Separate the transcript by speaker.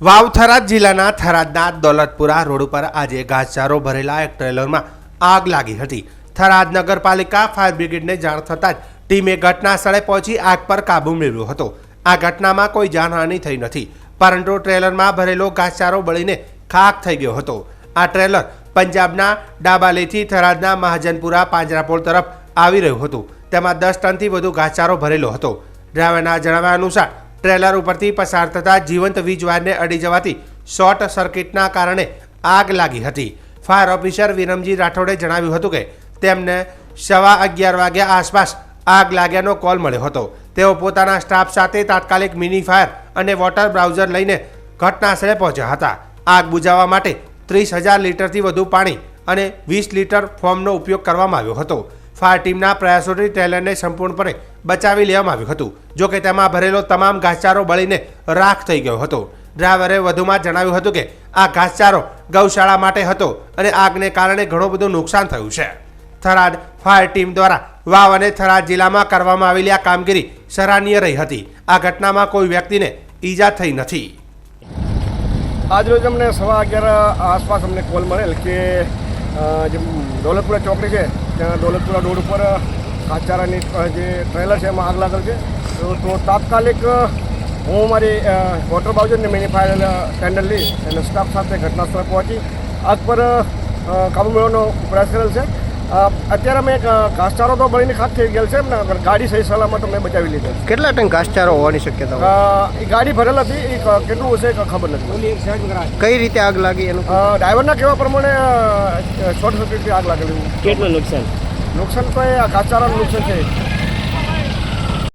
Speaker 1: વાવ થરાદ જિલ્લાના થરાદના દોલતપુરા રોડ ઉપર આજે ઘાસચારો ભરેલા એક ટ્રેલરમાં આગ લાગી હતી। થરાદ નગરપાલિકા ફાયર બ્રિગેડને જાણ થતાં જ ટીમે ઘટના સ્થળે પહોંચી આગ પર કાબૂ મેળવ્યો હતો। આ ઘટનામાં કોઈ જાનહાનિ થઈ નથી, પરંતુ ટ્રેલરમાં ભરેલો ઘાસચારો બળીને ખાખ થઈ ગયો હતો। આ ટ્રેલર પંજાબના ડાબાલેથી થરાદના મહાજનપુરા પાંજરાપોળ તરફ આવી રહ્યું હતું। તેમાં 10 ટનથી વધુ ઘાસચારો ભરેલો હતો। ડ્રાઈવરના જણાવ્યા અનુસાર ટ્રેલર ઉપરથી પસાર થતા જીવંત વીજ વાયરને અડી જવાથી શોર્ટ સર્કિટના કારણે આગ લાગી હતી। ફાયર ઓફિસર વિરમજી રાઠોડે જણાવ્યું હતું કે તેમને 11:15 વાગ્યા આસપાસ આગ લાગ્યાનો કોલ મળ્યો હતો। તેઓ પોતાના સ્ટાફ સાથે તાત્કાલિક મિની ફાયર અને વોટર બ્રાઉઝર લઈને ઘટના સ્થળે પહોંચ્યા હતા। આગ બુઝાવવા માટે 30,000 લીટરથી વધુ પાણી અને 20 લીટર ફોર્મનો ઉપયોગ કરવામાં આવ્યો હતો। ફાયર ટીમના પ્રયાસોથી ટ્રેલરને સંપૂર્ણપણે બચાવી લેવામાં આવ્યું હતું। જોકે તેમાં ભરેલો તમામ ઘાસચારો બળીને રાખ થઈ ગયો હતો। ડ્રાઈવરે વધુમાં જણાવ્યું હતું કે આ ઘાસચારો ગૌશાળા માટે હતો અને આગને કારણે ઘણું બધું નુકસાન થયું છે। થરાદ ફાયર ટીમ દ્વારા વાવ અને થરાદ જિલ્લામાં કરવામાં આવેલી આ કામગીરી સરાહનીય રહી હતી। આ ઘટનામાં કોઈ વ્યક્તિને ઈજા થઈ નથી।
Speaker 2: आज रोज हमने 11:15 आसपास हमने कॉल મળેલ કે જે દોલતપુરા ચોકડી છે ત્યાં દોલતપુરા રોડ ઉપર ઘાસચારાની જે ટ્રેલર છે એમાં આગ લાગેલ છે। તો તાત્કાલિક હું મારી વોટર બ્રાઉઝરને મિની ફાયર ટેન્ડર લઈ અને સ્ટાફ સાથે ઘટના સ્થળે પહોંચી આગ પર કાબૂ મેળવવાનો પ્રયાસ કરેલ છે। અત્યારે અમે ઘાસચારો તો બળીને ખાક થઈ ગયેલ છે, એમને ગાડી સહી સલામત અમે બચાવી લીધેલ।
Speaker 3: કેટલા ટન ઘાસચારો હોવાની શક્યતા?
Speaker 2: એ ગાડી ભરેલ હતી, એ કેટલું હશે ખબર નથી।
Speaker 3: કઈ રીતે આગ લાગી એનું?
Speaker 2: ડ્રાઈવરના કહેવા પ્રમાણે શોર્ટ સર્કિટથી આગ લાગેલી।
Speaker 3: કેટલું નુકસાન?
Speaker 2: નુકસાન તો એ ઘાસચારાનું નુકસાન છે।